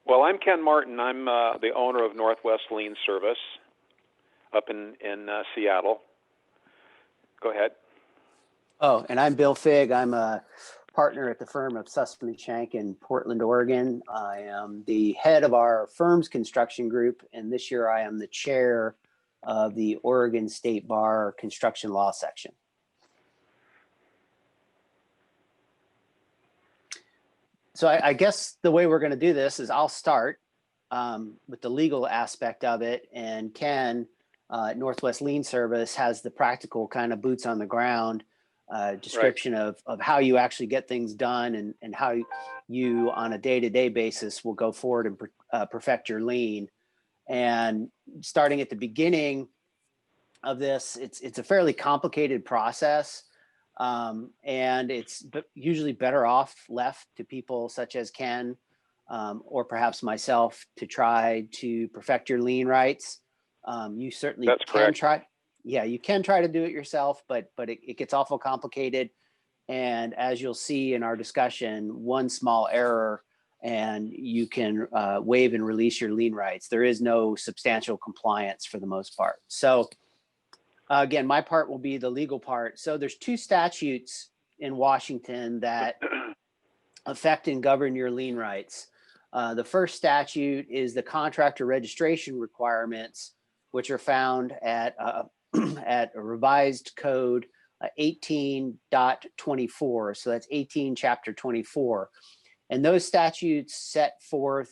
Well, I'm Ken Martin. I'm the owner of Northwest Lien Service up in Seattle. Go ahead. Oh, and I'm Bill Figg. I'm a partner at the firm of Sussman Shank in Portland, Oregon. I am the head of our firm's construction group, and this year I am the chair of the Oregon State Bar Construction Law Section. So I guess the way we're going to do this is I'll start with the legal aspect of it, and Ken, Northwest Lien Service, has the practical kind of boots on the ground description of how you actually get things done and how you on a day-to-day basis will go forward and perfect your lien. And starting at the beginning of this, it's a fairly complicated process. And it's usually better off left to people such as Ken or perhaps myself to try to perfect your lien rights. You certainly can try. Yeah, you can try to do it yourself, but it gets awful complicated. And as you'll see in our discussion, one small error and you can waive and release your lien rights. There is no substantial compliance for the most part. So again, my part will be the legal part. So there's two statutes in Washington that affect and govern your lien rights. The first statute is the contractor registration requirements, which are found at a revised code 18.24. So that's 18 chapter 24. And those statutes set forth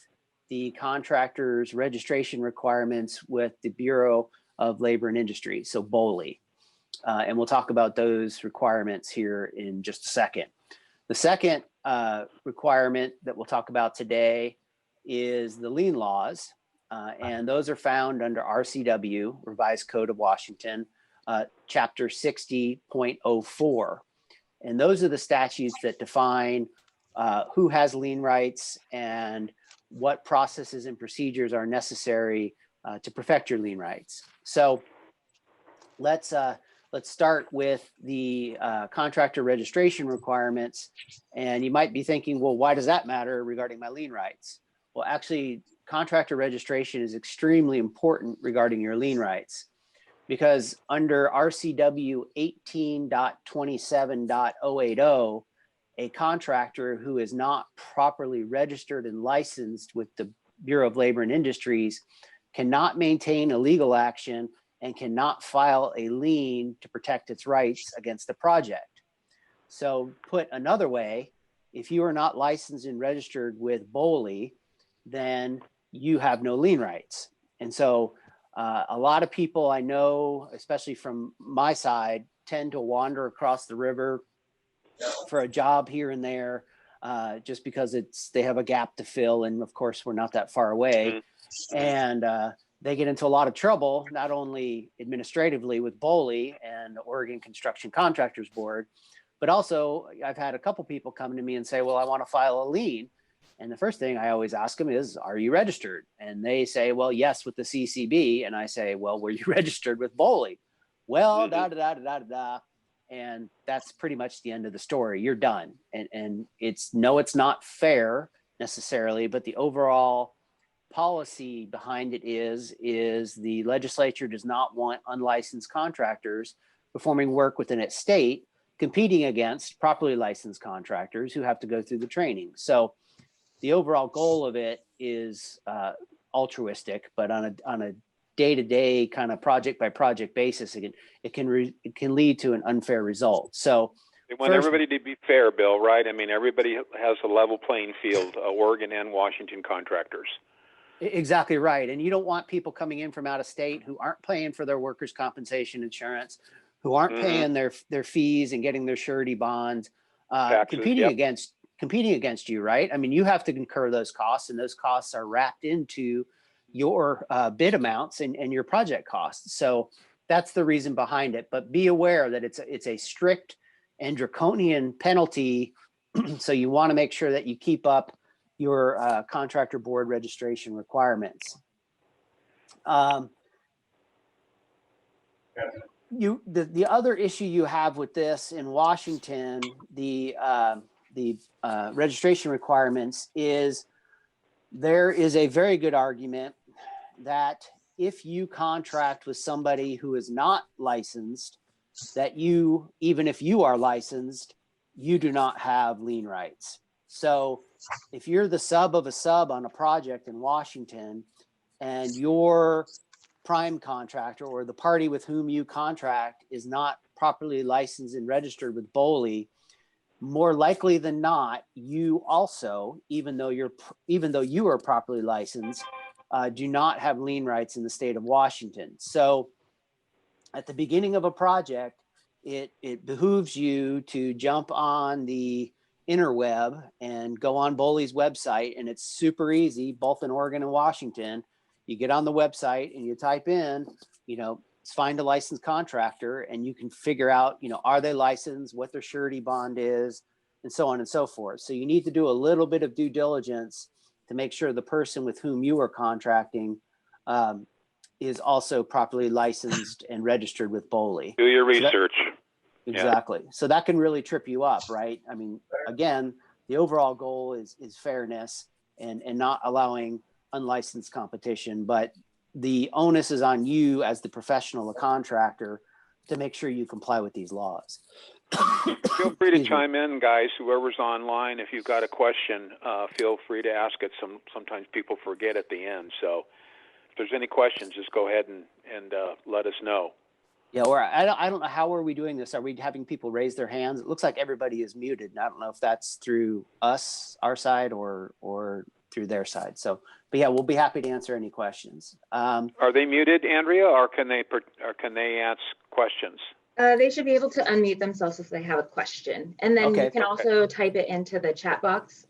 the contractor's registration requirements with the Bureau of Labor and Industry, so BOLI. And we'll talk about those requirements here in just a second. The second requirement that we'll talk about today is the lien laws. And those are found under RCW, Revised Code of Washington, chapter 60.04. And those are the statutes that define who has lien rights and what processes and procedures are necessary to perfect your lien rights. So let's start with the contractor registration requirements. And you might be thinking, well, why does that matter regarding my lien rights? Well, actually, contractor registration is extremely important regarding your lien rights because under RCW 18.27.080, a contractor who is not properly registered and licensed with the Bureau of Labor and Industries cannot maintain a legal action and cannot file a lien to protect its rights against the project. So put another way, if you are not licensed and registered with BOLI, then you have no lien rights. And so a lot of people I know, especially from my side, tend to wander across the river for a job here and there just because they have a gap to fill. And of course, we're not that far away. And they get into a lot of trouble, not only administratively with BOLI and the Oregon Construction Contractors Board, but also I've had a couple people come to me and say, well, I want to file a lien. And the first thing I always ask them is, are you registered? And they say, well, yes, with the CCB. And I say, well, were you registered with BOLI? Well, and that's pretty much the end of the story. You're done. And it's not fair necessarily, but the overall policy behind it is the legislature does not want unlicensed contractors performing work within its state competing against properly licensed contractors who have to go through the training. So the overall goal of it is altruistic, but on a day-to-day kind of project by project basis, it can lead to an unfair result. So they want everybody to be fair, Bill, right? I mean, everybody has a level playing field, Oregon and Washington contractors. Exactly right. And you don't want people coming in from out of state who aren't paying for their workers' compensation insurance, who aren't paying their fees and getting their surety bonds, competing against you, right? I mean, you have to incur those costs, and those costs are wrapped into your bid amounts and your project costs. So that's the reason behind it. But be aware that it's a strict and draconian penalty. So you want to make sure that you keep up your contractor board registration requirements. The other issue you have with this in Washington, the registration requirements is There is a very good argument that if you contract with somebody who is not licensed, that you, even if you are licensed, you do not have lien rights. So if you're the sub of a sub on a project in Washington and your prime contractor or the party with whom you contract is not properly licensed and registered with BOLI, more likely than not, you also, even though you are properly licensed, do not have lien rights in the state of Washington. So at the beginning of a project, it behooves you to jump on the interweb and go on BOLI's website, and it's super easy, both in Oregon and Washington. You get on the website and you type in, find a licensed contractor, and you can figure out, are they licensed, what their surety bond is, and so on and so forth. So you need to do a little bit of due diligence to make sure the person with whom you are contracting is also properly licensed and registered with BOLI. Do your research. Exactly. Yeah. So that can really trip you up, right? I mean, again, the overall goal is fairness and not allowing unlicensed competition, but the onus is on you as the professional, a contractor, to make sure you comply with these laws. Feel free to chime in, guys. Whoever's online, if you've got a question, feel free to ask it. Sometimes people forget at the end. So if there's any questions, just go ahead and let us know. Yeah, or I don't know, how are we doing this? Are we having people raise their hands? It looks like everybody is muted. And I don't know if that's through our side, or through their side. So, but yeah, we'll be happy to answer any questions. Are they muted, Andrea, or can they ask questions? They should be able to unmute themselves if they have a question, and then you can also type it into the chat box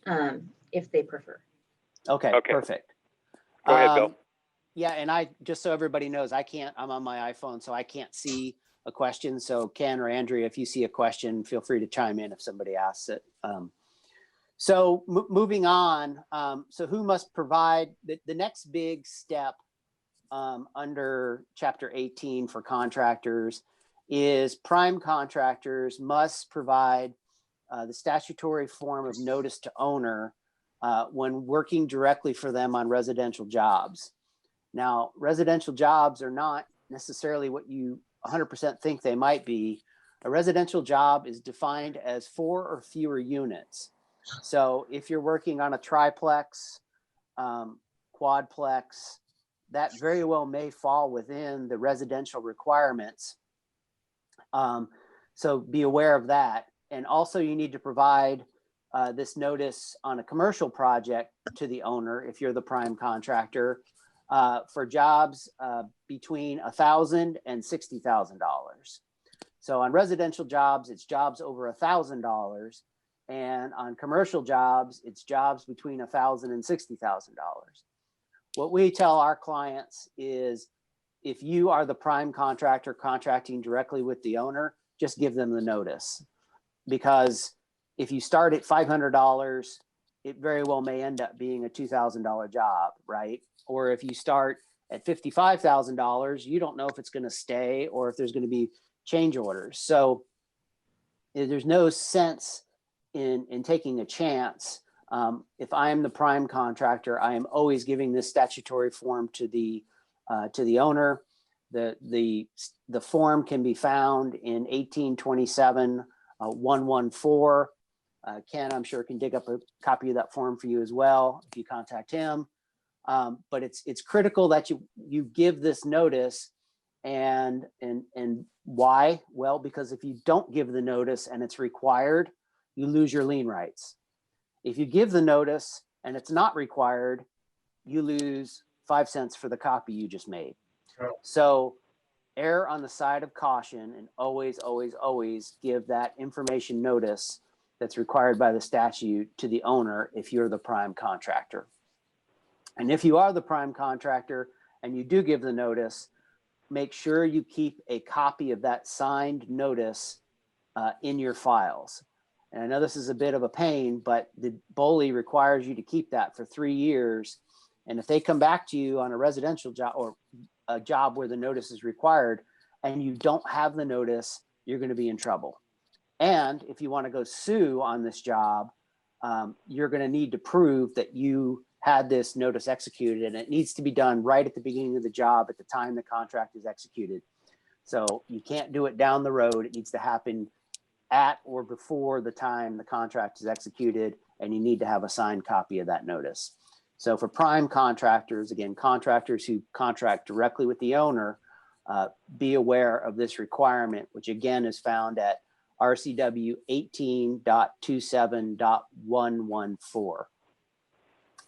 if they prefer. Okay. Perfect. Go ahead, Bill. Yeah, and just so everybody knows, I'm on my iPhone, so I can't see a question. So Ken or Andrea, if you see a question, feel free to chime in if somebody asks it. So moving on, so who must provide, the next big step under Chapter 18 for contractors is prime contractors must provide the statutory form of notice to owner when working directly for them on residential jobs. Now, residential jobs are not necessarily what you 100% think they might be. A residential job is defined as 4 or fewer units. So if you're working on a triplex, quadplex, that very well may fall within the residential requirements. So be aware of that. And also you need to provide this notice on a commercial project to the owner if you're the prime contractor for jobs between $1,000 and $60,000. So on residential jobs, it's jobs over $1,000. And on commercial jobs, it's jobs between $1,000 and $60,000. What we tell our clients is, if you are the prime contractor contracting directly with the owner, just give them the notice. Because if you start at $500, it very well may end up being a $2,000 job, right? Or if you start at $55,000, you don't know if it's going to stay or if there's going to be change orders. So there's no sense in taking a chance. If I am the prime contractor, I am always giving this statutory form to the owner. The form can be found in 1827 114. Ken, I'm sure, can dig up a copy of that form for you as well if you contact him. But it's critical that you give this notice, and why? Well, because if you don't give the notice and it's required, you lose your lien rights. If you give the notice and it's not required, you lose 5 cents for the copy you just made. So err on the side of caution and always, always, always give that information notice that's required by the statute to the owner if you're the prime contractor. And if you are the prime contractor and you do give the notice, make sure you keep a copy of that signed notice in your files. And I know this is a bit of a pain, but the BOLI requires you to keep that for 3 years. And if they come back to you on a residential job or a job where the notice is required and you don't have the notice, you're going to be in trouble. And if you want to go sue on this job, you're going to need to prove that you had this notice executed, and it needs to be done right at the beginning of the job at the time the contract is executed. So you can't do it down the road. It needs to happen at or before the time the contract is executed, and you need to have a signed copy of that notice. So for prime contractors, again, contractors who contract directly with the owner, be aware of this requirement, which again is found at RCW 18.27.114.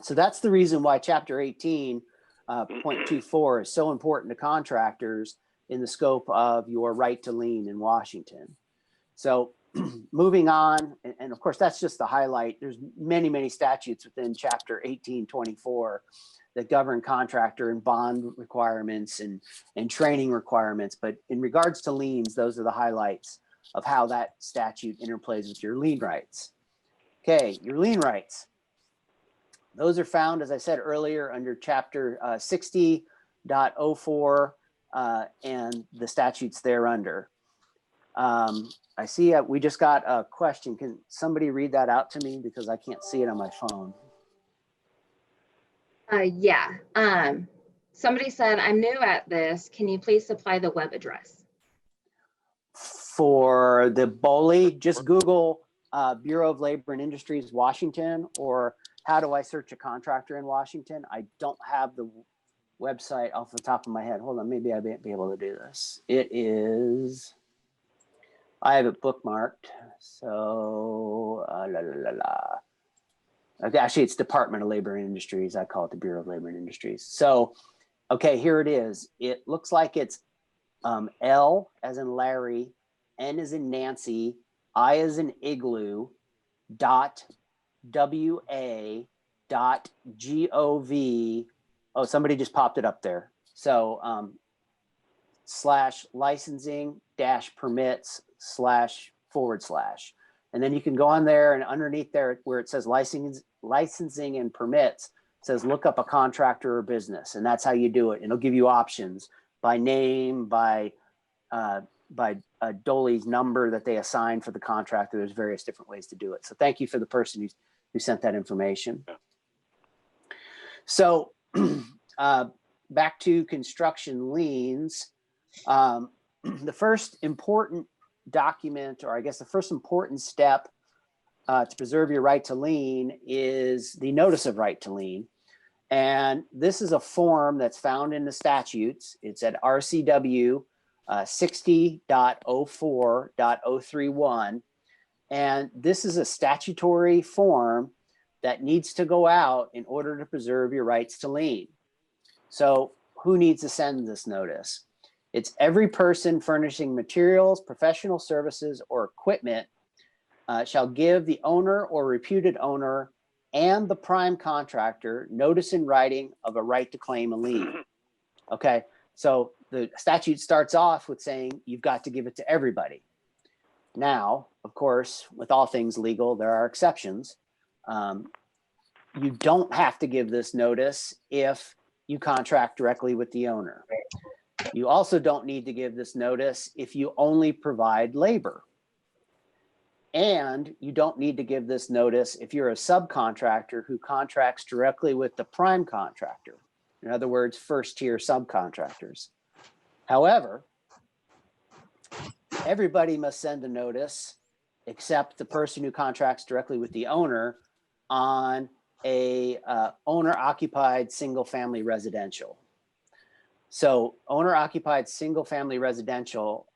So that's the reason why Chapter 18.24 is so important to contractors in the scope of your right to lien in Washington. So moving on, and of course, that's just the highlight. There's many, many statutes within Chapter 1824 that govern contractor and bond requirements and training requirements. But in regards to liens, those are the highlights of how that statute interplays with your lien rights. Okay, your lien rights. Those are found, as I said earlier, under Chapter 60.04 and the statutes thereunder. I see we just got a question. Can somebody read that out to me, because I can't see it on my phone? Yeah. Somebody said, I'm new at this. Can you please supply the web address? For the BOLI, just Google Bureau of Labor and Industries, Washington, or how do I search a contractor in Washington? I don't have the website off the top of my head. Hold on, maybe I'll be able to do this. It is, I have it bookmarked. So, Okay, actually, it's Department of Labor and Industries. I call it the Bureau of Labor and Industries. So, okay, here it is. It looks like it's L as in Larry, N as in Nancy, I as in Igloo, .wa.gov. Oh, somebody just popped it up there. So /licensing-permits//. And then you can go on there, and underneath there where it says licensing and permits, it says look up a contractor or business. And that's how you do it. And it'll give you options by name, by Dolly's number that they assign for the contractor. There's various different ways to do it. So thank you for the person who sent that information. So back to construction liens. The first important document, or I guess the first important step to preserve your right to lien, is the notice of right to lien. And this is a form that's found in the statutes. It's at RCW 60.04.031. And this is a statutory form that needs to go out in order to preserve your rights to lien. So who needs to send this notice? It's every person furnishing materials, professional services, or equipment shall give the owner or reputed owner and the prime contractor notice in writing of a right to claim a lien. Okay, so the statute starts off with saying you've got to give it to everybody. Now, of course, with all things legal, there are exceptions. You don't have to give this notice if you contract directly with the owner. You also don't need to give this notice if you only provide labor. And you don't need to give this notice if you're a subcontractor who contracts directly with the prime contractor. In other words, first-tier subcontractors. However, everybody must send a notice except the person who contracts directly with the owner on a owner-occupied single-family residential. So owner-occupied single-family residential,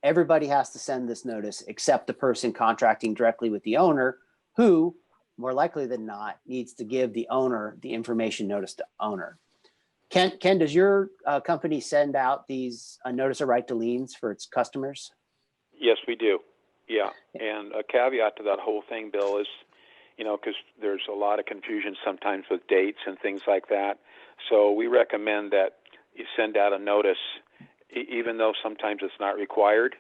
everybody has to send this notice except the person contracting directly with the owner, who, more likely than not, needs to give the owner the information notice to owner. Ken, does your company send out these notice of right to liens for its customers? Yes, we do. Yeah, and a caveat to that whole thing, Bill, is, because there's a lot of confusion sometimes with dates and things like that. So we recommend that you send out a notice, even though sometimes it's not required.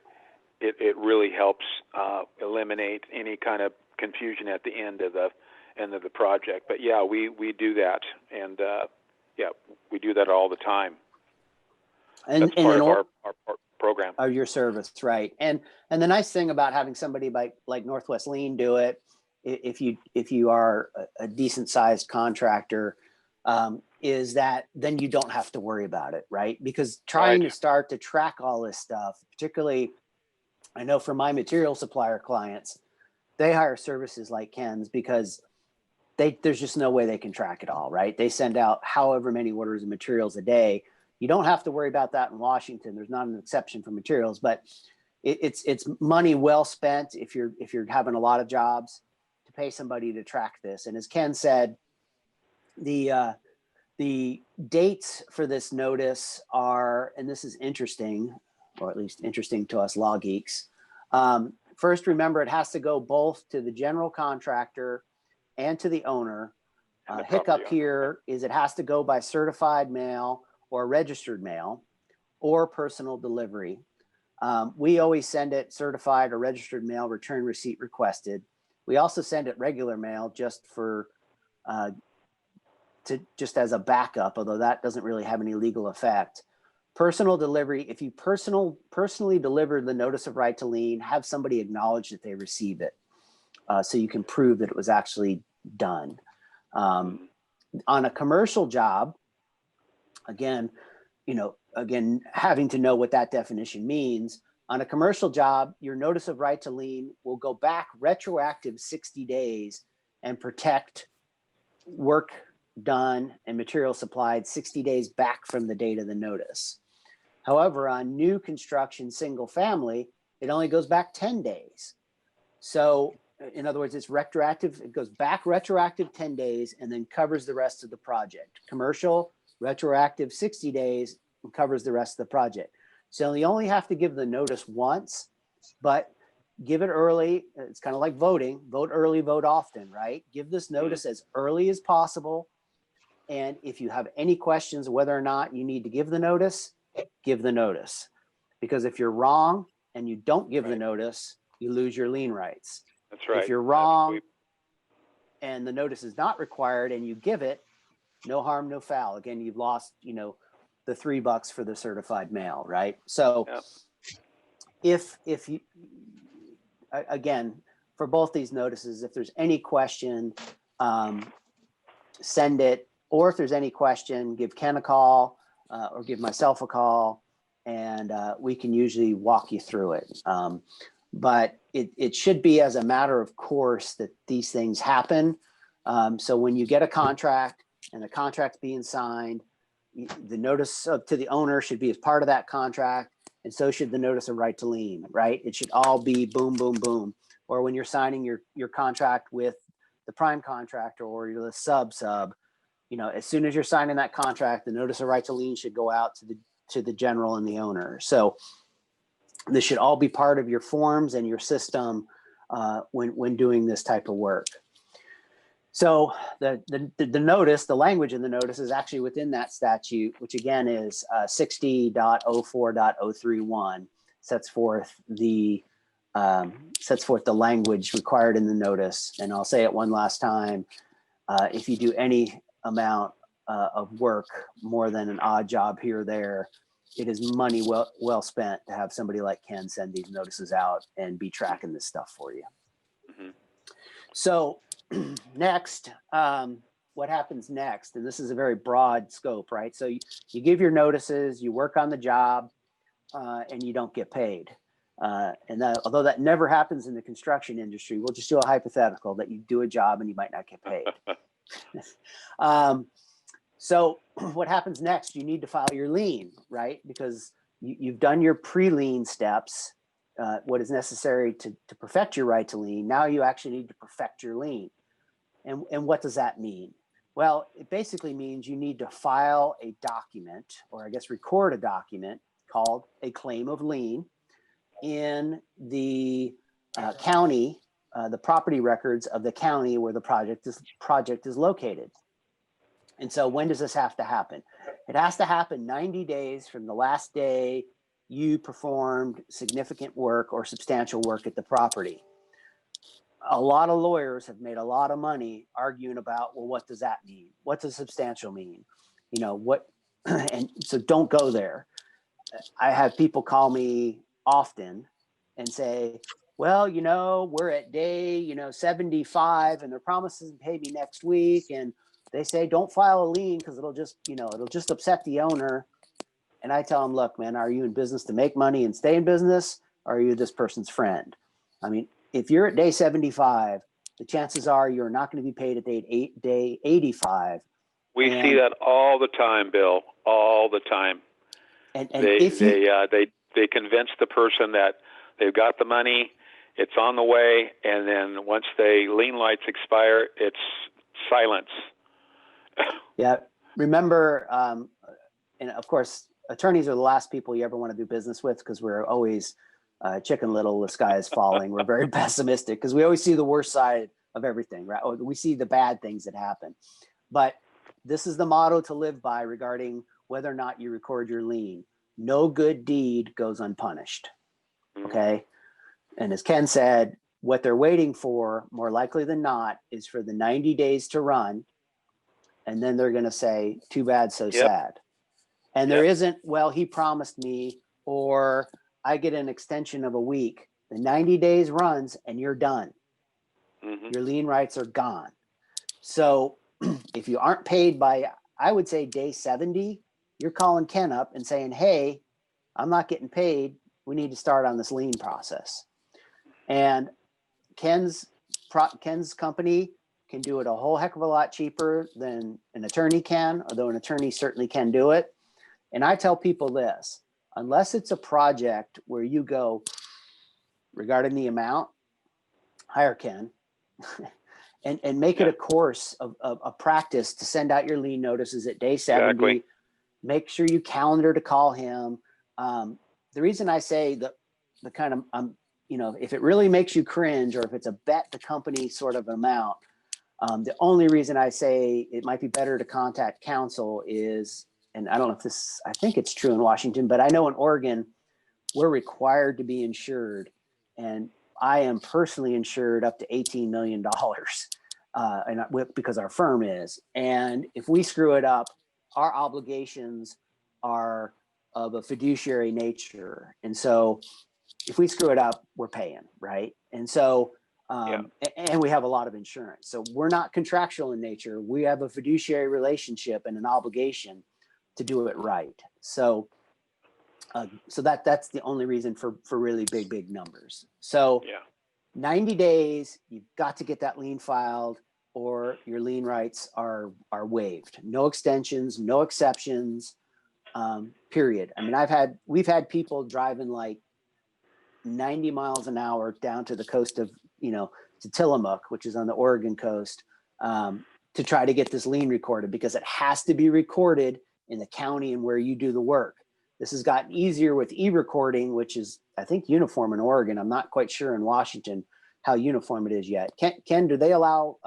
It really helps eliminate any kind of confusion at the end of the project. But yeah, we do that, and yeah, we do that all the time. And that's part of our program. Of your service, right? And the nice thing about having somebody like Northwest Lien do it, if you are a decent sized contractor, is that then you don't have to worry about it, right? Because trying to start to track all this stuff, particularly, I know for my material supplier clients, they hire services like Ken's because there's just no way they can track it all, right? They send out however many orders of materials a day. You don't have to worry about that in Washington. There's not an exception for materials, but it's money well spent if you're having a lot of jobs to pay somebody to track this. And as Ken said, the dates for this notice are, and this is interesting, or at least interesting to us law geeks. First, remember it has to go both to the general contractor and to the owner. Hiccup here is it has to go by certified mail or registered mail or personal delivery. We always send it certified or registered mail, return receipt requested. We also send it regular mail just for just as a backup, although that doesn't really have any legal effect. Personal delivery, if you personally deliver the notice of right to lien, have somebody acknowledge that they receive it, so you can prove that it was actually done. On a commercial job, again, having to know what that definition means. On a commercial job, your notice of right to lien will go back retroactive 60 days and protect work done and material supplied 60 days back from the date of the notice. However, on new construction single family, it only goes back 10 days. So in other words, it's retroactive. It goes back retroactive 10 days and then covers the rest of the project. Commercial, retroactive 60 days and covers the rest of the project. So you only have to give the notice once, but give it early. It's kind of like voting. Vote early, vote often, right? Give this notice as early as possible. And if you have any questions whether or not you need to give the notice, give the notice. Because if you're wrong and you don't give the notice, you lose your lien rights. That's right. If you're wrong and the notice is not required and you give it, no harm, no foul. Again, you've lost, the $3 for the certified mail, right? So if you, again, for both these notices, if there's any question, send it. Or if there's any question, give Ken a call or give myself a call, and we can usually walk you through it. But it should be as a matter of course that these things happen. So when you get a contract and the contract's being signed, the notice to the owner should be as part of that contract, and so should the notice of right to lien, right? It should all be boom, boom, boom. Or when you're signing your contract with the prime contractor or the sub, as soon as you're signing that contract, the notice of right to lien should go out to the general and the owner. So this should all be part of your forms and your system when doing this type of work. So the notice, the language in the notice is actually within that statute, which again is 60.04.031, sets forth the language required in the notice. And I'll say it one last time. If you do any amount of work more than an odd job here or there, it is money well spent to have somebody like Ken send these notices out and be tracking this stuff for you. Mm-hmm. So next, what happens next? And this is a very broad scope, right? So you give your notices, you work on the job, and you don't get paid. And although that never happens in the construction industry, we'll just do a hypothetical that you do a job and you might not get paid. So what happens next? You need to file your lien, right? Because you've done your pre-lien steps, what is necessary to perfect your right to lien. Now you actually need to perfect your lien. And what does that mean? Well, it basically means you need to file a document, or I guess record a document called a claim of lien in the county, the property records of the county where the project is located. And so when does this have to happen? It has to happen 90 days from the last day you performed significant work or substantial work at the property. A lot of lawyers have made a lot of money arguing about, well, what does that mean? What does substantial mean? And so don't go there. I have people call me often and say, well, we're at day, 75 and they're promising to pay me next week. And They say, don't file a lien because it'll just upset the owner. And I tell them, look, man, are you in business to make money and stay in business? Or are you this person's friend? I mean, if you're at day 75, the chances are you're not going to be paid at day 85. We see that all the time, Bill, all the time. And they convince the person that they've got the money, it's on the way, and then once the lien lights expire, it's silence. Yeah, remember, and of course, attorneys are the last people you ever want to do business with because we're always chicken little, the sky is falling. We're very pessimistic because we always see the worst side of everything, right? We see the bad things that happen. But this is the motto to live by regarding whether or not you record your lien. No good deed goes unpunished, okay? And as Ken said, what they're waiting for, more likely than not, is for the 90 days to run. And then they're going to say, too bad, so sad. And there isn't, well, he promised me, or I get an extension of a week. The 90 days runs and you're done. Your lien rights are gone. So if you aren't paid by, I would say day 70, you're calling Ken up and saying, hey, I'm not getting paid. We need to start on this lien process. And Ken's company can do it a whole heck of a lot cheaper than an attorney can, although an attorney certainly can do it. And I tell people this, unless it's a project where you go regarding the amount, hire Ken and make it a course of a practice to send out your lien notices at day 70. Exactly. Make sure you calendar to call him. The reason I say the kind of, if it really makes you cringe or if it's a bet the company sort of amount, the only reason I say it might be better to contact counsel is, and I don't know if I think it's true in Washington, but I know in Oregon, we're required to be insured. And I am personally insured up to $18 million because our firm is. And if we screw it up, our obligations are of a fiduciary nature. And so if we screw it up, we're paying, right? And so, and we have a lot of insurance. So we're not contractual in nature. We have a fiduciary relationship and an obligation to do it right. So, that's the only reason for really big numbers. So 90 days, you've got to get that lien filed or your lien rights are waived. No extensions, no exceptions, period. I mean, we've had people driving like 90 miles an hour down to the coast of, to Tillamook, which is on the Oregon coast, to try to get this lien recorded because it has to be recorded in the county and where you do the work. This has gotten easier with e-recording, which is, I think, uniform in Oregon. I'm not quite sure in Washington how uniform it is yet. Ken, do they allow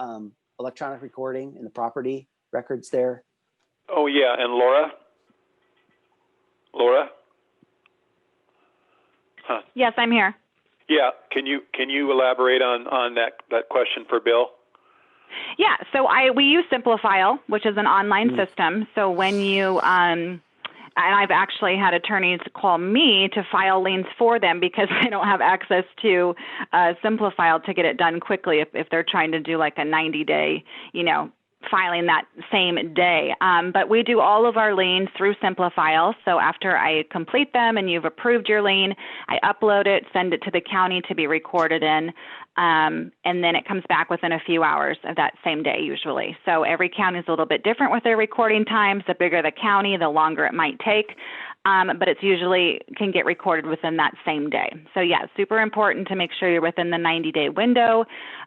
electronic recording in the property records there? Oh, yeah. And Laura? Huh. Yes, I'm here. Yeah. Can you elaborate on that question for Bill? Yeah. So we use Simplifile, which is an online system. So when you and I've actually had attorneys call me to file liens for them because they don't have access to Simplifile to get it done quickly if they're trying to do like a 90-day, filing that same day. But we do all of our liens through Simplifile. So after I complete them and you've approved your lien, I upload it, send it to the county to be recorded in, and then it comes back within a few hours of that same day usually. So every county is a little bit different with their recording times. The bigger the county, the longer it might take. But it's usually can get recorded within that same day. So yeah, super important to make sure you're within the 90-day window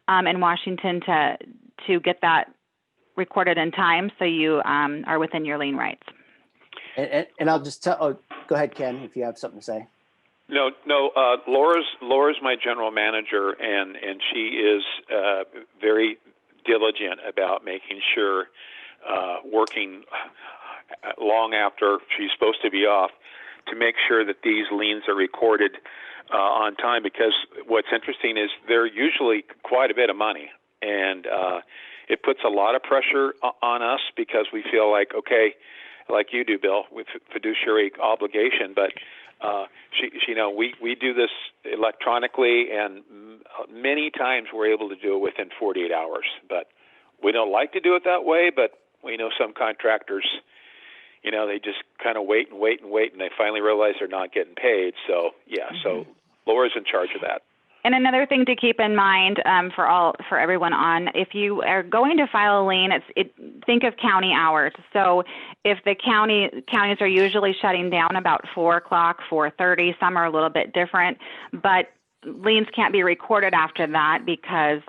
in Washington to get that recorded in time so you are within your lien rights. And I'll just go ahead, Ken, if you have something to say. No. Laura's my general manager, and she is very diligent about making sure, working long after she's supposed to be off, to make sure that these liens are recorded on time. Because what's interesting is they're usually quite a bit of money, and it puts a lot of pressure on us because we feel like, okay, like you do, Bill, with fiduciary obligation, but we do this electronically, and many times we're able to do it within 48 hours. But we don't like to do it that way, but We know some contractors, they just kind of wait, and they finally realize they're not getting paid. So, yeah, so Laura's in charge of that. And another thing to keep in mind for everyone on, if you are going to file a lien, think of county hours. So if the counties are usually shutting down about 4 o'clock, 4:30, some are a little bit different, but liens can't be recorded after that because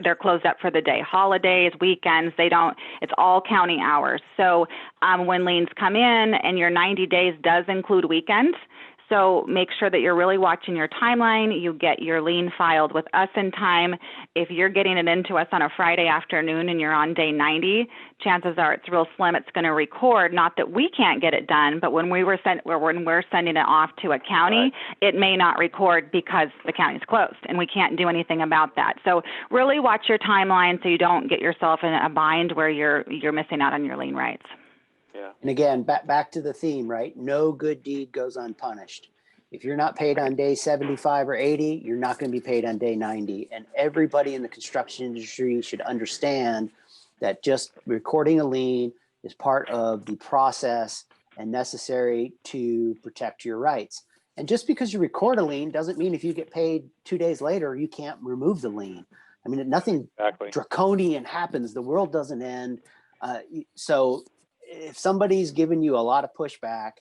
they're closed up for the day. Holidays, weekends, it's all county hours. So when liens come in, and your 90 days does include weekends, so make sure that you're really watching your timeline. You get your lien filed with us in time. If you're getting it into us on a Friday afternoon and you're on day 90, chances are it's real slim it's going to record. Not that we can't get it done, but when we're sending it off to a county, it may not record because the county's closed and we can't do anything about that. So really watch your timeline so you don't get yourself in a bind where you're missing out on your lien rights. Yeah. And again, back to the theme, right? No good deed goes unpunished. If you're not paid on day 75 or 80, you're not going to be paid on day 90. And everybody in the construction industry should understand that just recording a lien is part of the process and necessary to protect your rights. And just because you record a lien doesn't mean if you get paid 2 days later, you can't remove the lien. I mean, nothing draconian happens. The world doesn't end. So if somebody's giving you a lot of pushback,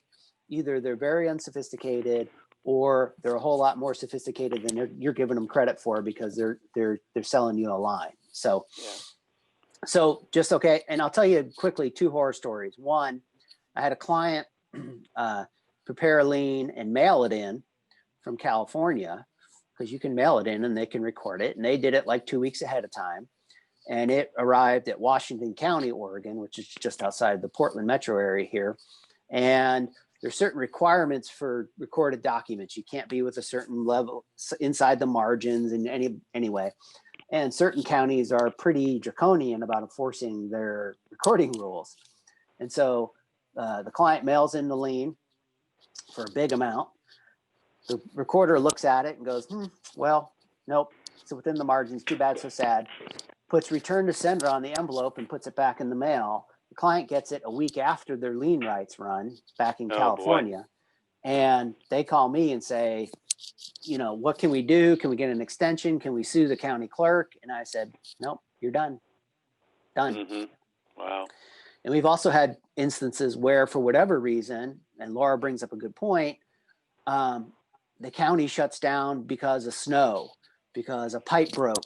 either they're very unsophisticated or they're a whole lot more sophisticated than you're giving them credit for because they're selling you a line. So, so just okay. And I'll tell you quickly 2 horror stories. One, I had a client prepare a lien and mail it in from California, because you can mail it in and they can record it. And they did it like 2 weeks ahead of time. And it arrived at Washington County, Oregon, which is just outside the Portland metro area here. And there's certain requirements for recorded documents. You can't be with a certain level inside the margins in any way. And certain counties are pretty draconian about enforcing their recording rules. And so the client mails in the lien for a big amount. The recorder looks at it and goes, well, nope, it's within the margins. Too bad, so sad. Puts return to sender on the envelope and puts it back in the mail. The client gets it a week after their lien rights run back in California. Boy. And they call me and say, what can we do? Can we get an extension? Can we sue the county clerk? And I said, nope, you're done. Done. Mm-hmm. Wow. And we've also had instances where, for whatever reason, and Laura brings up a good point, the county shuts down because of snow, because a pipe broke.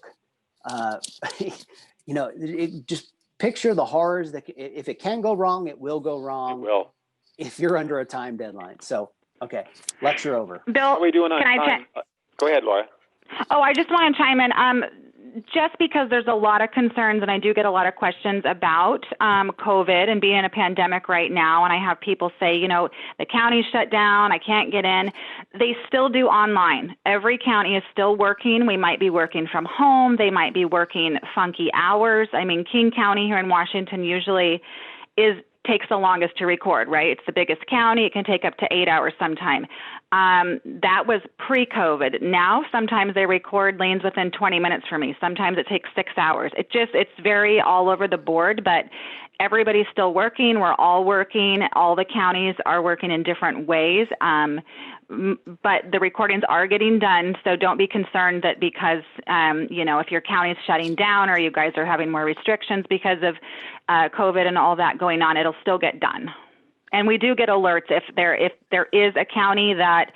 Just picture the horrors that if it can go wrong, it will go wrong. It will. If you're under a time deadline. So, okay, lecture over. Bill, how are we doing on time? Go ahead, Laura. Oh, I just want to chime in. Just because there's a lot of concerns, and I do get a lot of questions about COVID and being in a pandemic right now, and I have people say, the county's shut down, I can't get in. They still do online. Every county is still working. We might be working from home. They might be working funky hours. I mean, King County here in Washington usually takes the longest to record, right? It's the biggest county. It can take up to 8 hours sometime. That was pre-COVID. Now, sometimes they record liens within 20 minutes for me. Sometimes it takes 6 hours. It's very all over the board, but everybody's still working. We're all working. All the counties are working in different ways. But the recordings are getting done, so don't be concerned that because, if your county is shutting down or you guys are having more restrictions because of COVID and all that going on, it'll still get done. And we do get alerts if there is a county that,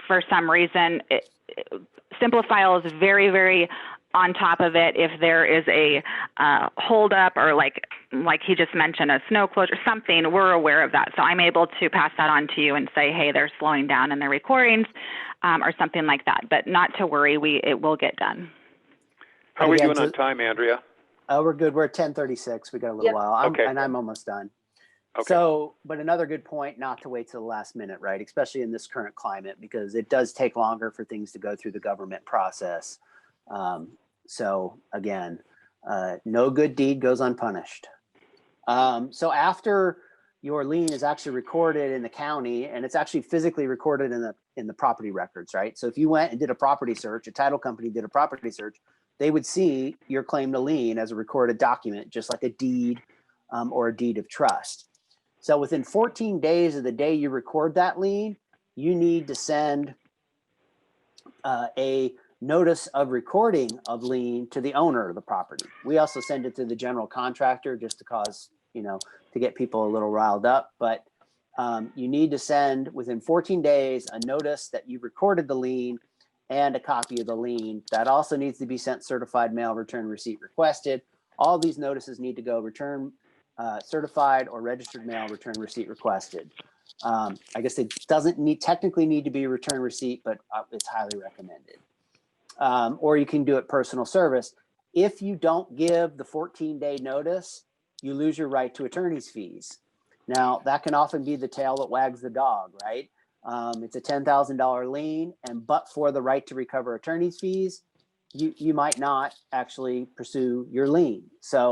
for some reason, Simplifile is very, very on top of it. If there is a holdup or like he just mentioned, a snow closure, something, we're aware of that. So I'm able to pass that on to you and say, hey, they're slowing down in their recordings or something like that. But not to worry, it will get done. How are we doing on time, Andrea? We're good. We're at 10:36. We got a little while. And I'm almost done. Okay. So, but another good point, not to wait till the last minute, right? Especially in this current climate, because it does take longer for things to go through the government process. So again, no good deed goes unpunished. So after your lien is actually recorded in the county, and it's actually physically recorded in the property records, right? So if you went and did a property search, a title company did a property search, they would see your claim to lien as a recorded document, just like a deed or a deed of trust. So within 14 days of the day you record that lien, you need to send a notice of recording of lien to the owner of the property. We also send it to the general contractor just to cause, to get people a little riled up. But you need to send within 14 days a notice that you've recorded the lien and a copy of the lien. That also needs to be sent certified mail, return receipt requested. All these notices need to go return certified or registered mail, return receipt requested. I guess it doesn't technically need to be a return receipt, but it's highly recommended. Or you can do it personal service. If you don't give the 14-day notice, you lose your right to attorney's fees. Now, that can often be the tail that wags the dog, right? It's a $10,000 lien, but for the right to recover attorney's fees, you might not actually pursue your lien. So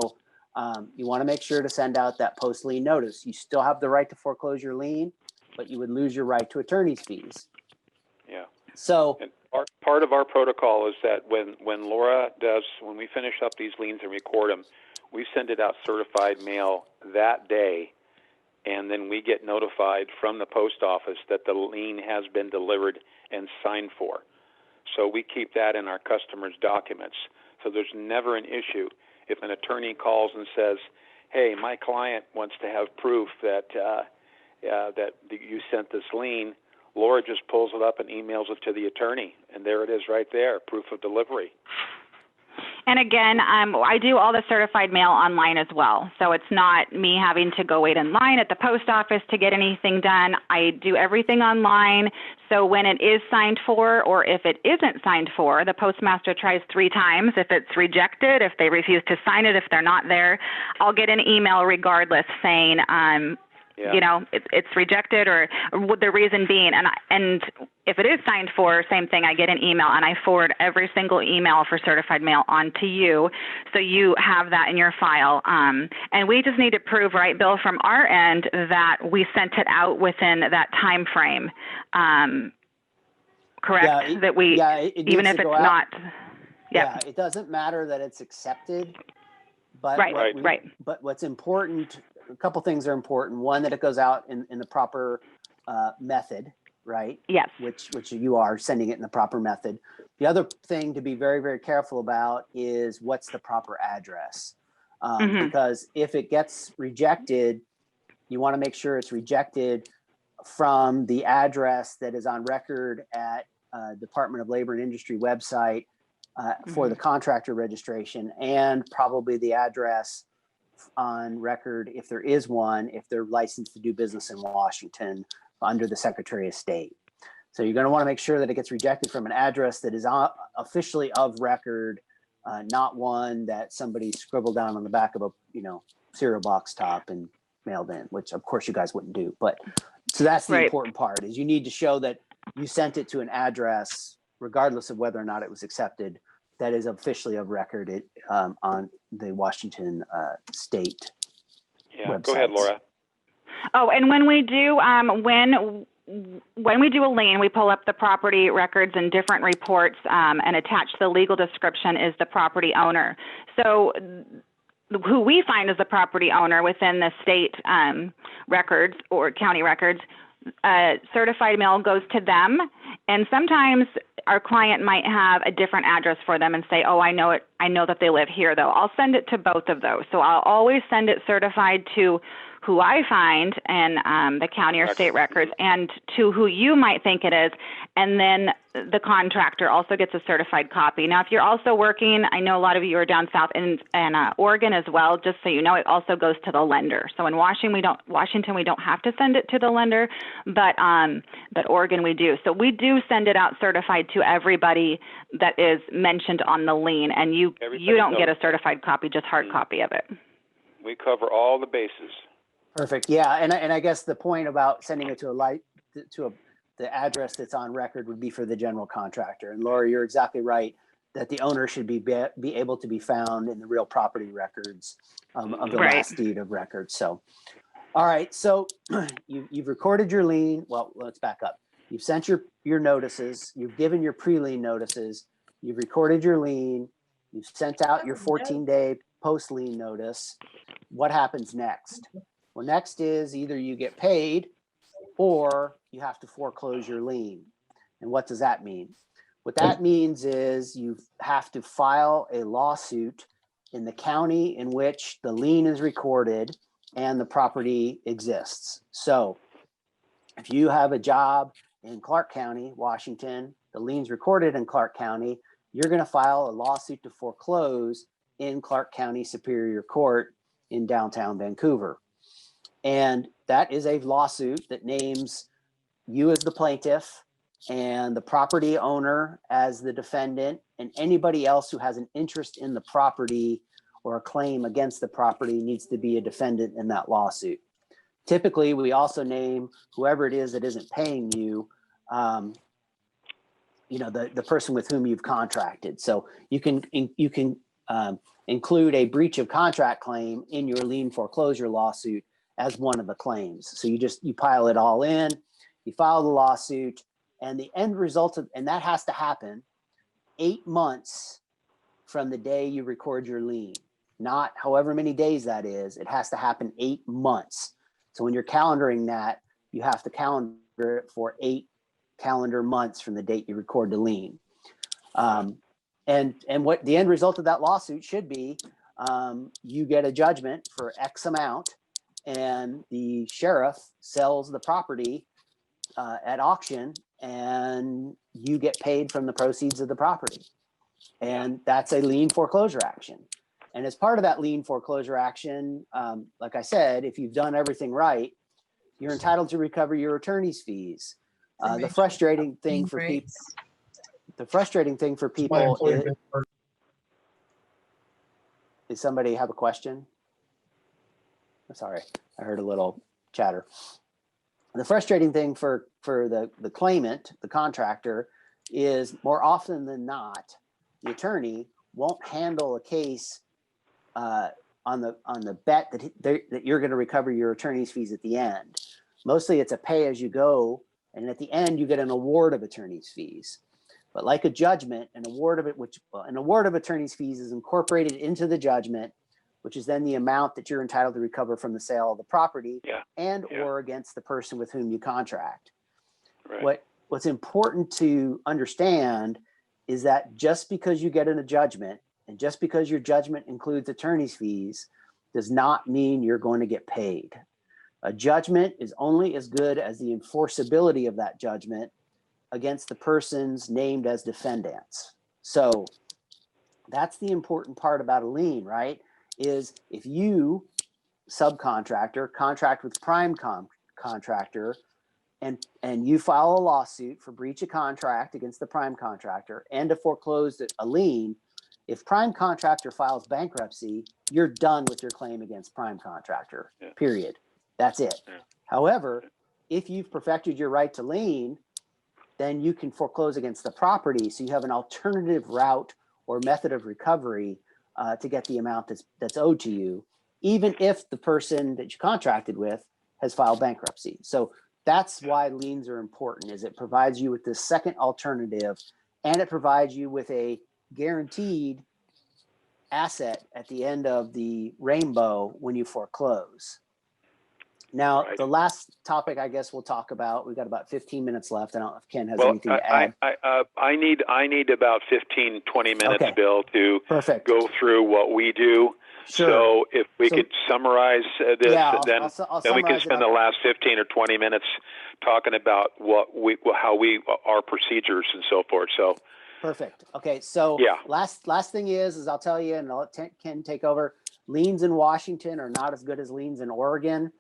you want to make sure to send out that post lien notice. You still have the right to foreclose your lien, but you would lose your right to attorney's fees. Yeah. So and part of our protocol is that when we finish up these liens and record them, we send it out certified mail that day, and then we get notified from the post office that the lien has been delivered and signed for. So we keep that in our customers' documents. So there's never an issue if an attorney calls and says, "Hey, my client wants to have proof that that you sent this lien." Laura just pulls it up and emails it to the attorney, and there it is right there, proof of delivery. And again, I do all the certified mail online as well. So it's not me having to go wait in line at the post office to get anything done. I do everything online. So when it is signed for, or if it isn't signed for, the postmaster tries 3 times. If it's rejected, if they refuse to sign it, if they're not there, I'll get an email regardless saying, it's rejected, or the reason being, and if it is signed for, same thing, I get an email and I forward every single email for certified mail on to you, so you have that in your file. And we just need to prove, right, Bill, from our end that we sent it out within that time frame. Correct? Yeah, that we, even if it's not. Yeah, it doesn't matter that it's accepted, but right. But what's important, a couple things are important. One, that it goes out in the proper method, right? Yes. Which you are sending it in the proper method. The other thing to be very, very careful about is what's the proper address. Because if it gets rejected, you want to make sure it's rejected from the address that is on record at Department of Labor and Industry website for the contractor registration, and probably the address on record, if there is one, if they're licensed to do business in Washington under the Secretary of State. So you're going to want to make sure that it gets rejected from an address that is officially of record, not one that somebody scribbled down on the back of a cereal box top and mailed in, which of course you guys wouldn't do. But so that's the important part, is you need to show that you sent it to an address, regardless of whether or not it was accepted, that is officially of record on the Washington state websites. Go ahead, Laura. Oh, and when we do when we do a lien, we pull up the property records and different reports, and attach the legal description is the property owner. So who we find as the property owner within the state records or county records, certified mail goes to them, and sometimes our client might have a different address for them and say, "Oh, I know that they live here, though." I'll send it to both of those. So I'll always send it certified to who I find in the county or state records, and to who you might think it is, and then the contractor also gets a certified copy. Now, if you're also working, I know a lot of you are down south in Oregon as well, just so you know, it also goes to the lender. So in Washington, we don't have to send it to the lender, but Oregon we do. So we do send it out certified to everybody that is mentioned on the lien, and you don't get a certified copy, just hard copy of it. We cover all the bases. Perfect. Yeah, and I guess the point about sending it to the address that's on record would be for the general contractor. And Laura, you're exactly right that the owner should be able to be found in the real property records of the last deed of record. So, all right. So you've recorded your lien. Well, let's back up. You've sent your notices. You've given your pre-lien notices. You've recorded your lien. You've sent out your 14-day post-lien notice. what happens next? Well, next is either you get paid or you have to foreclose your lien. And what does that mean? What that means is you have to file a lawsuit in the county in which the lien is recorded and the property exists. So if you have a job in Clark County, Washington, the lien's recorded in Clark County, you're going to file a lawsuit to foreclose in Clark County Superior Court in downtown Vancouver. And that is a lawsuit that names you as the plaintiff and the property owner as the defendant, and anybody else who has an interest in the property or a claim against the property needs to be a defendant in that lawsuit. Typically, we also name whoever it is that isn't paying you, the person with whom you've contracted. So you can include a breach of contract claim in your lien foreclosure lawsuit as one of the claims. So you pile it all in, you file the lawsuit, and the end result and that has to happen 8 months from the day you record your lien, not however many days that is. It has to happen 8 months. So when you're calendaring that, you have to calendar it for 8 calendar months from the date you record the lien. And what the end result of that lawsuit should be, you get a judgment for X amount, and the sheriff sells the property at auction, and you get paid from the proceeds of the property. And that's a lien foreclosure action. And as part of that lien foreclosure action, like I said, if you've done everything right, you're entitled to recover your attorney's fees. The frustrating thing for people is somebody have a question? I'm sorry, I heard a little chatter. The frustrating thing for the claimant, the contractor, is more often than not, the attorney won't handle a case on the bet that you're going to recover your attorney's fees at the end. Mostly it's a pay as you go, and at the end you get an award of attorney's fees. But like a judgment, an award of attorney's fees is incorporated into the judgment, which is then the amount that you're entitled to recover from the sale of the property or against the person with whom you contract. Right. What's important to understand is that just because you get in a judgment, and just because your judgment includes attorney's fees, does not mean you're going to get paid. A judgment is only as good as the enforceability of that judgment against the persons named as defendants. So that's the important part about a lien, right? Is if you, subcontractor, contract with prime contractor, and you file a lawsuit for breach of contract against the prime contractor and to foreclose a lien, if prime contractor files bankruptcy, you're done with your claim against prime contractor, period. That's it. However, if you've perfected your right to lien, then you can foreclose against the property. So you have an alternative route or method of recovery to get the amount that's owed to you, even if the person that you contracted with has filed bankruptcy. So that's why liens are important, is it provides you with this second alternative, and it provides you with a guaranteed asset at the end of the rainbow when you foreclose. Now, the last topic I guess we'll talk about, we've got about 15 minutes left. I don't know if Ken has anything to add. I need about 15, 20 minutes, Bill, to go through what we do. Sure. So if we could summarize this, then we can spend the last 15 or 20 minutes talking about how our procedures and so forth. So perfect. Okay. So last thing is I'll tell you, and I'll let Ken take over. Liens in Washington are not as good as liens in Oregon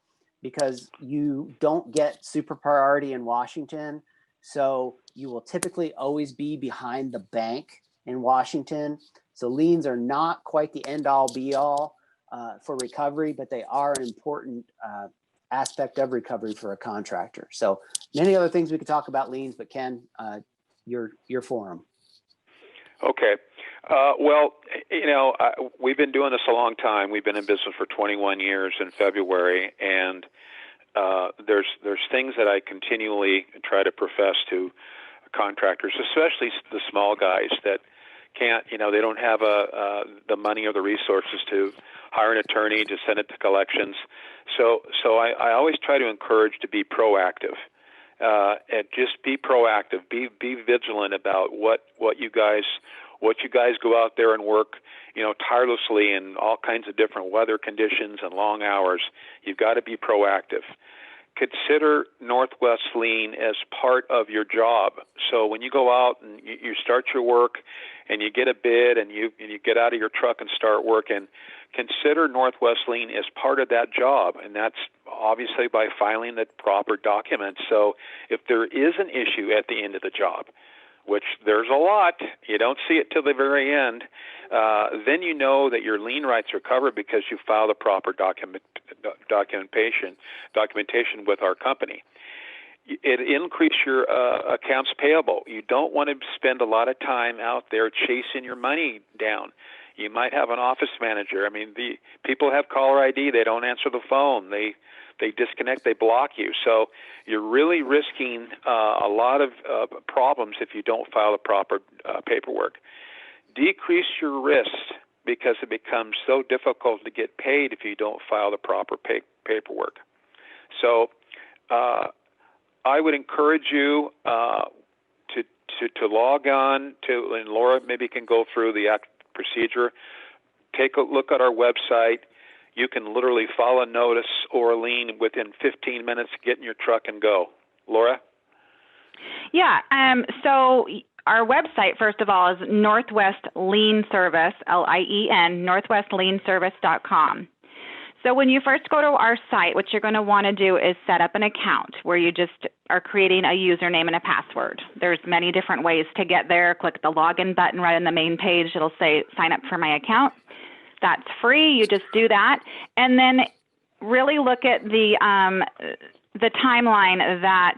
because you don't get super priority in Washington. So you will typically always be behind the bank in Washington. So liens are not quite the end all be all for recovery, but they are an important aspect of recovery for a contractor. So many other things we could talk about liens, but Ken, your forum. Okay. We've been doing this a long time. We've been in business for 21 years in February, and there's things that I continually try to profess to contractors, especially the small guys, that can't, they don't have the money or the resources to hire an attorney to send it to collections. So I always try to encourage to be proactive. And just be proactive. Be vigilant about what you guys go out there and work, tirelessly in all kinds of different weather conditions and long hours. You've got to be proactive. Consider Northwest Lien as part of your job. So when you go out and you start your work and you get a bid and you get out of your truck and start working, consider Northwest Lien as part of that job, and that's obviously by filing the proper documents. So if there is an issue at the end of the job, which there's a lot, you don't see it till the very end, then you know that your lien rights are covered because you filed the proper documentation with our company. It increases your accounts payable. You don't want to spend a lot of time out there chasing your money down. You might have an office manager. I mean, the people have caller ID. They don't answer the phone. They disconnect. They block you. So you're really risking a lot of problems if you don't file the proper paperwork. Decrease your risk because it becomes so difficult to get paid if you don't file the proper paperwork. So I would encourage you to log on to, and Laura maybe can go through the procedure. Take a look at our website. You can literally file a notice or a lien within 15 minutes, get in your truck and go. Laura? Yeah. So our website, first of all, is Northwest Lien Service, LIEN, northwestlienservice.com. So when you first go to our site, what you're going to want to do is set up an account where you just are creating a username and a password. There's many different ways to get there. Click the login button right on the main page. It'll say sign up for my account. That's free. You just do that. And then really look at the timeline that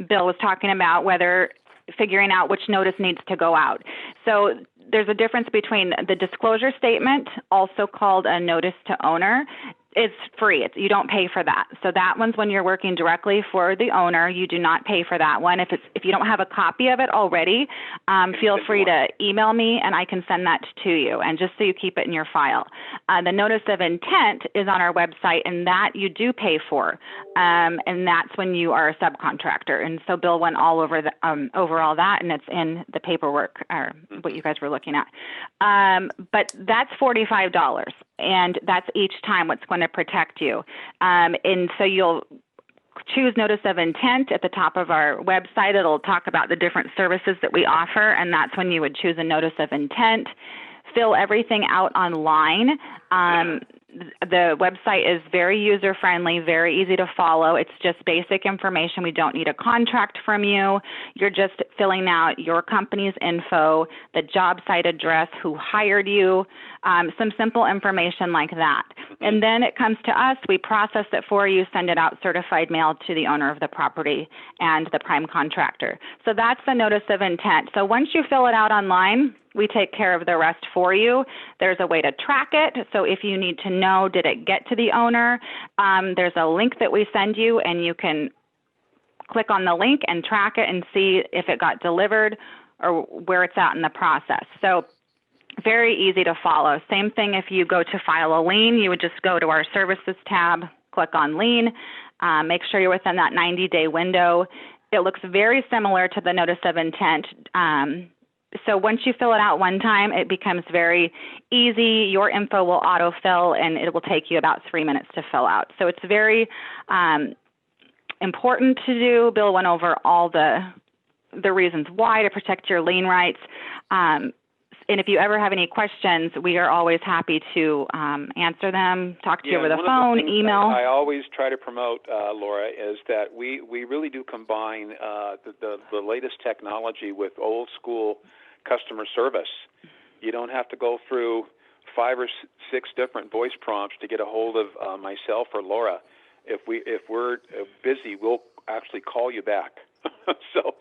Bill was talking about, whether figuring out which notice needs to go out. So there's a difference between the disclosure statement, also called a notice to owner. It's free. You don't pay for that. So that one's when you're working directly for the owner. You do not pay for that one. If you don't have a copy of it already, feel free to email me and I can send that to you, and just so you keep it in your file. The notice of intent is on our website, and that you do pay for, and that's when you are a subcontractor. And so Bill went all over over all that, and it's in the paperwork, or what you guys were looking at. But that's $45. And that's each time what's going to protect you. And so you'll choose notice of intent at the top of our website. It'll talk about the different services that we offer, and that's when you would choose a notice of intent. Fill everything out online. The website is very user-friendly, very easy to follow. It's just basic information. We don't need a contract from you. You're just filling out your company's info, the job site address, who hired you, some simple information like that. And then it comes to us. We process it for you, send it out certified mail to the owner of the property and the prime contractor. So that's the notice of intent. So once you fill it out online, we take care of the rest for you. There's a way to track it. So if you need to know, did it get to the owner, there's a link that we send you, and you can click on the link and track it and see if it got delivered or where it's at in the process. So very easy to follow. Same thing if you go to file a lien, you would just go to our services tab, click on lien, make sure you're within that 90-day window. It looks very similar to the notice of intent. So once you fill it out one time, it becomes very easy. Your info will autofill, and it will take you about 3 minutes to fill out. So it's very important to do. Bill went over all the reasons why to protect your lien rights. And if you ever have any questions, we are always happy to answer them, talk to you over the phone, email. I always try to promote, Laura, is that we really do combine the latest technology with old school customer service. You don't have to go through 5 or 6 different voice prompts to get a hold of myself or Laura. If we're busy, we'll actually call you back. So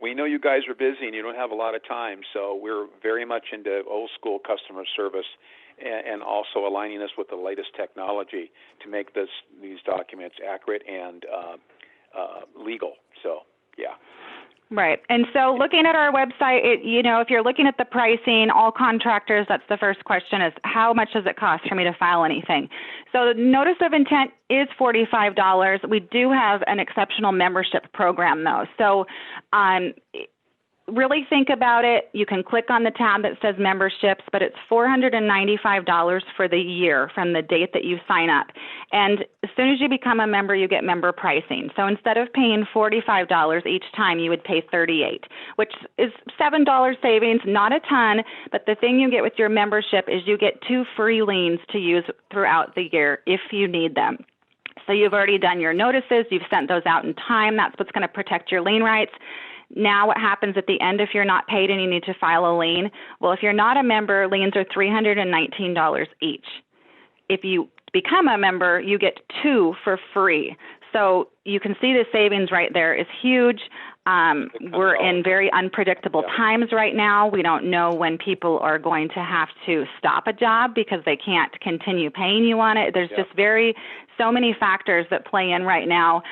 we know you guys are busy and you don't have a lot of time, so we're very much into old school customer service and also aligning us with the latest technology to make these documents accurate and legal. So, yeah. Right. And so looking at our website, if you're looking at the pricing, all contractors, that's the first question is how much does it cost for me to file anything? So the notice of intent is $45. We do have an exceptional membership program though. So really think about it. You can click on the tab that says memberships, but it's $495 for the year from the date that you sign up. And as soon as you become a member, you get member pricing. So instead of paying $45 each time, you would pay $38, which is $7 savings, not a ton. But the thing you get with your membership is you get 2 free liens to use throughout the year if you need them. So you've already done your notices. You've sent those out in time. That's what's going to protect your lien rights. Now what happens at the end if you're not paid and you need to file a lien? Well, if you're not a member, liens are $319 each. If you become a member, you get 2 for free. So you can see the savings right there is huge. We're in very unpredictable times right now. We don't know when people are going to have to stop a job because they can't continue paying you on it. There's just so many factors that play in right now.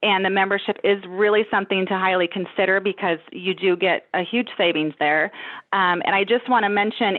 And the membership is really something to highly consider because you do get a huge savings there. And I just want to mention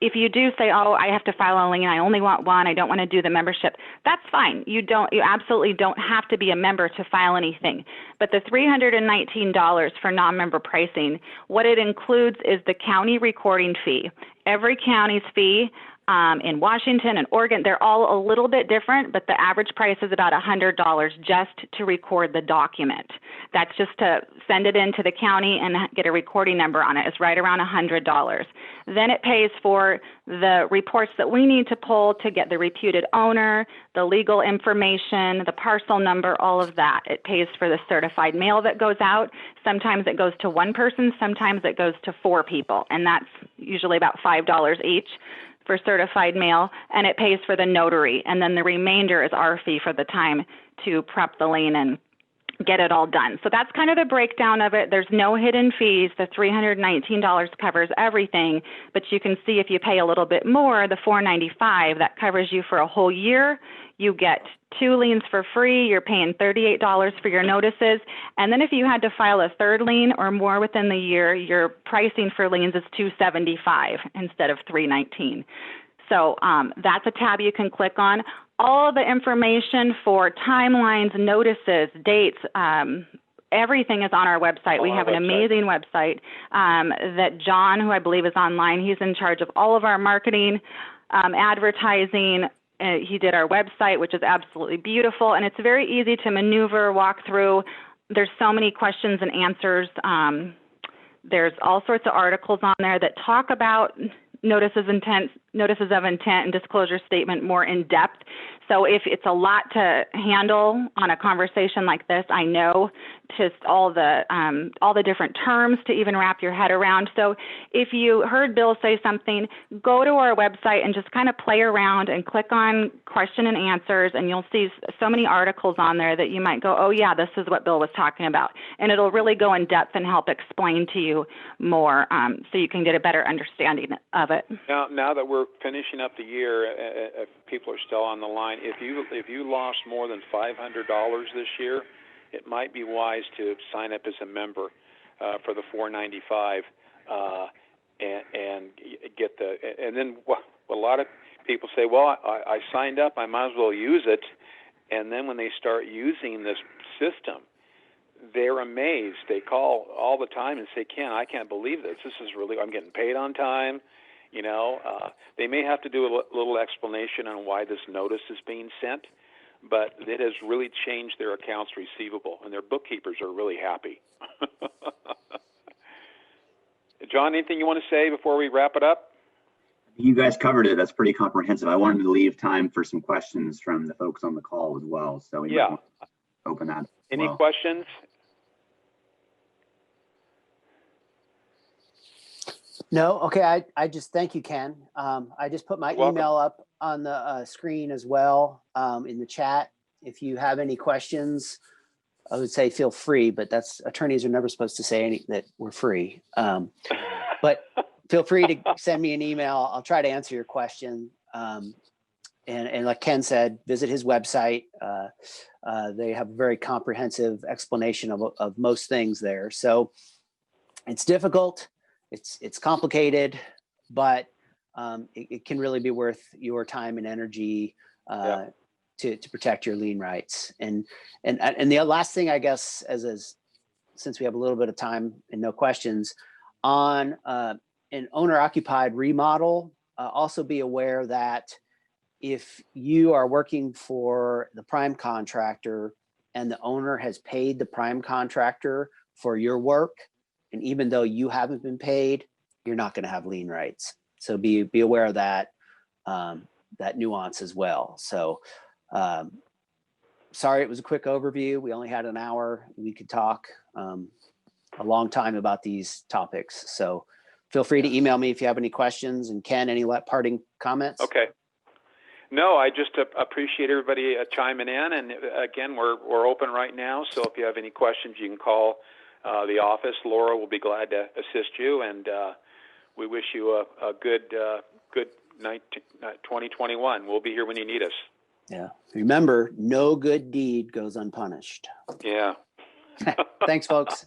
if you do say, oh, I have to file a lien, I only want one, I don't want to do the membership, that's fine. You absolutely don't have to be a member to file anything. But the $319 for non-member pricing, what it includes is the county recording fee. Every county's fee in Washington and Oregon, they're all a little bit different, but the average price is about $100 just to record the document. That's just to send it into the county and get a recording number on it. It's right around $100. Then it pays for the reports that we need to pull to get the reputed owner, the legal information, the parcel number, all of that. It pays for the certified mail that goes out. Sometimes it goes to one person, sometimes it goes to 4 people, and that's usually about $5 each for certified mail, and it pays for the notary. And then the remainder is our fee for the time to prep the lien and get it all done. So that's kind of the breakdown of it. There's no hidden fees. The $319 covers everything, but you can see if you pay a little bit more, the $495, that covers you for a whole year. You get 2 liens for free. You're paying $38 for your notices. And then if you had to file a 3rd lien or more within the year, your pricing for liens is $275 instead of $319. So that's a tab you can click on. All the information for timelines, notices, dates, everything is on our website. We have an amazing website that John, who I believe is online, he's in charge of all of our marketing, advertising. He did our website, which is absolutely beautiful, and it's very easy to maneuver, walk through. There's so many questions and answers. There's all sorts of articles on there that talk about notices of intent and disclosure statement more in depth. So if it's a lot to handle on a conversation like this, I know just all the different terms to even wrap your head around. So if you heard Bill say something, go to our website and just kind of play around and click on question and answers, and you'll see so many articles on there that you might go, oh yeah, this is what Bill was talking about. And it'll really go in depth and help explain to you more so you can get a better understanding of it. Now that we're finishing up the year, if people are still on the line, if you lost more than $500 this year, it might be wise to sign up as a member for the $495 and get the. And then a lot of people say, well, I signed up, I might as well use it. And then when they start using this system, they're amazed. They call all the time and say, Ken, I can't believe this. This is really, I'm getting paid on time. You know, they may have to do a little explanation on why this notice is being sent, but it has really changed their accounts receivable, and their bookkeepers are really happy. John, anything you want to say before we wrap it up? You guys covered it. That's pretty comprehensive. I wanted to leave time for some questions from the folks on the call as well. So we might want to open that. Any questions? No. Okay. I just thank you, Ken. I just put my email up on the screen as well in the chat. If you have any questions, I would say feel free, but attorneys are never supposed to say that we're free. But feel free to send me an email. I'll try to answer your question. and like Ken said, visit his website. They have a very comprehensive explanation of most things there. So it's difficult, it's complicated, but it can really be worth your time and energy to protect your lien rights. And the last thing, I guess, since we have a little bit of time and no questions, on an owner-occupied remodel, also be aware that if you are working for the prime contractor and the owner has paid the prime contractor for your work, and even though you haven't been paid, you're not going to have lien rights. So be aware of that that nuance as well. So sorry, it was a quick overview. We only had an hour. We could talk a long time about these topics. So feel free to email me if you have any questions. And Ken, any parting comments? Okay. No, I just appreciate everybody chiming in. And again, we're open right now. So if you have any questions, you can call the office. Laura will be glad to assist you. And we wish you a good 2021. We'll be here when you need us. Yeah. Remember, no good deed goes unpunished. Yeah. Thanks, folks.